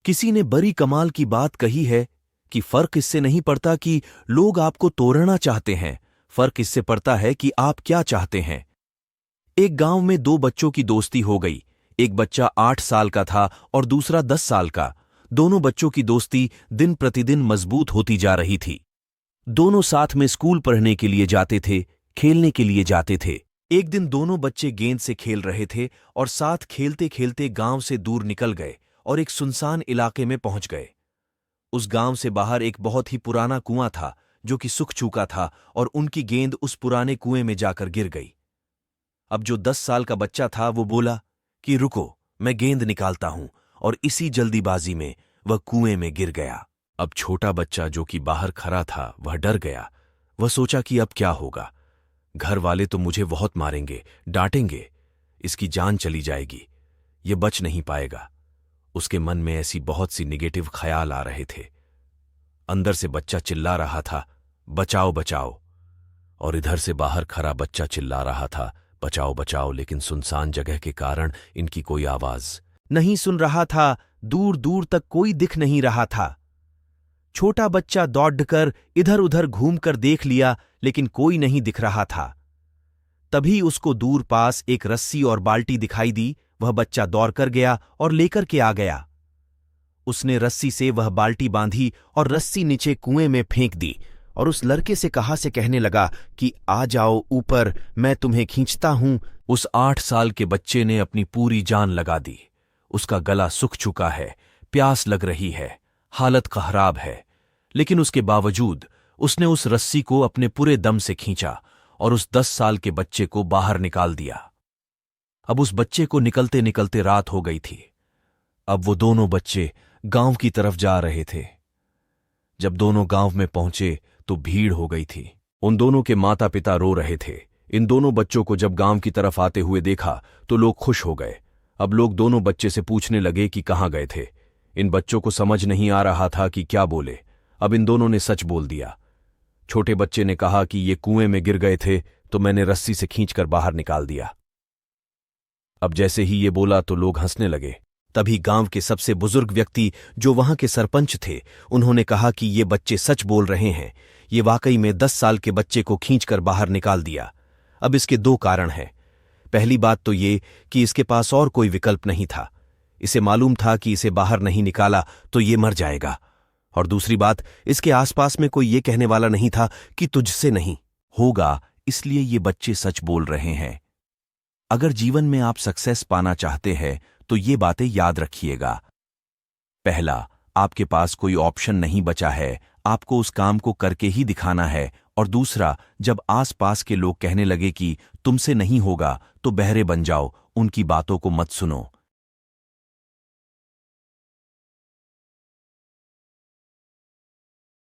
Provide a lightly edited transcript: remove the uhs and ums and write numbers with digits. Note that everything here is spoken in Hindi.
किसी ने बड़ी कमाल की बात कही है कि फर्क इससे नहीं पड़ता कि लोग आपको तोड़ना चाहते हैं, फर्क इससे पड़ता है कि आप क्या चाहते हैं। एक गांव में दो बच्चों की दोस्ती हो गई। एक बच्चा 8 साल का था और दूसरा 10 साल का। दोनों बच्चों की दोस्ती दिन प्रतिदिन मजबूत होती जा रही थी। दोनों साथ में स्कूल पढ़ने के लिए जाते थे, खेलने के लिए जाते थे। एक दिन दोनों बच्चे गेंद से खेल रहे थे और साथ खेलते खेलते गांव से दूर निकल गए और एक सुनसान इलाके में पहुंच गए। उस गांव से बाहर एक बहुत ही पुराना कुआं था जो कि सूख चुका था और उनकी गेंद उस पुराने कुएं में जाकर गिर गई। अब जो 10 साल का बच्चा था वो बोला कि रुको, मैं गेंद निकालता हूं, और इसी जल्दीबाजी में वह कुएं में गिर गया। अब छोटा बच्चा जो कि बाहर खड़ा था वह डर गया। वह सोचा कि अब क्या होगा, घर वाले तो मुझे बहुत मारेंगे, डांटेंगे, इसकी जान चली जाएगी, ये बच नहीं पाएगा। उसके मन में ऐसी बहुत सी निगेटिव ख्याल आ रहे थे। अंदर से बच्चा चिल्ला रहा था, बचाओ बचाओ, और इधर से बाहर खड़ा बच्चा चिल्ला रहा था, बचाओ बचाओ, लेकिन सुनसान जगह के कारण इनकी कोई आवाज नहीं सुन रहा था। दूर दूर तक कोई दिख नहीं रहा था। छोटा बच्चा दौड़कर इधर उधर घूमकर देख लिया, लेकिन कोई नहीं दिख रहा था। तभी उसको दूर पास एक रस्सी और बाल्टी दिखाई दी। वह बच्चा दौड़कर गया और लेकर के आ गया। उसने रस्सी से वह बाल्टी बांधी और रस्सी नीचे कुएं में फेंक दी और उस लड़के से कहने लगा कि आ जाओ ऊपर, मैं तुम्हें खींचता हूं। उस 8 साल के बच्चे ने अपनी पूरी जान लगा दी। उसका गला सूख चुका है, प्यास लग रही है, हालत खराब है, लेकिन उसके बावजूद उसने उस रस्सी को अपने पूरे दम से खींचा और उस 10 साल के बच्चे को बाहर निकाल दिया। अब उस बच्चे को निकलते निकलते रात हो गई थी। अब वो दोनों बच्चे गांव की तरफ जा रहे थे। जब दोनों गांव में पहुंचे तो भीड़ हो गई थी। उन दोनों के माता पिता रो रहे थे। इन दोनों बच्चों को जब गांव की तरफ आते हुए देखा तो लोग खुश हो गए। अब लोग दोनों बच्चे से पूछने लगे कि कहाँ गए थे। इन बच्चों को समझ नहीं आ रहा था कि क्या बोले। अब इन दोनों ने सच बोल दिया। छोटे बच्चे ने कहा कि ये कुएं में गिर गए थे तो मैंने रस्सी से खींचकर बाहर निकाल दिया। अब जैसे ही ये बोला तो लोग हंसने लगे। तभी गांव के सबसे बुजुर्ग व्यक्ति जो वहां के सरपंच थे, उन्होंने कहा कि ये बच्चे सच बोल रहे हैं। ये वाकई में 10 साल के बच्चे को खींचकर बाहर निकाल दिया। अब इसके 2 कारण हैं। पहली बात तो ये कि इसके पास और कोई विकल्प नहीं था। इसे मालूम था कि इसे बाहर नहीं निकाला तो ये मर जाएगा। और दूसरी बात, इसके आसपास में कोई ये कहने वाला नहीं था कि तुझसे नहीं होगा, इसलिए ये बच्चे सच बोल रहे हैं। अगर जीवन में आप सक्सेस पाना चाहते हैं तो ये बातें याद रखिएगा। पहला, आपके पास कोई ऑप्शन नहीं बचा है, आपको उस काम को करके ही दिखाना है। और दूसरा, जब आसपास के लोग कहने लगे कि तुमसे नहीं होगा तो बहरे बन जाओ, उनकी बातों को मत सुनो।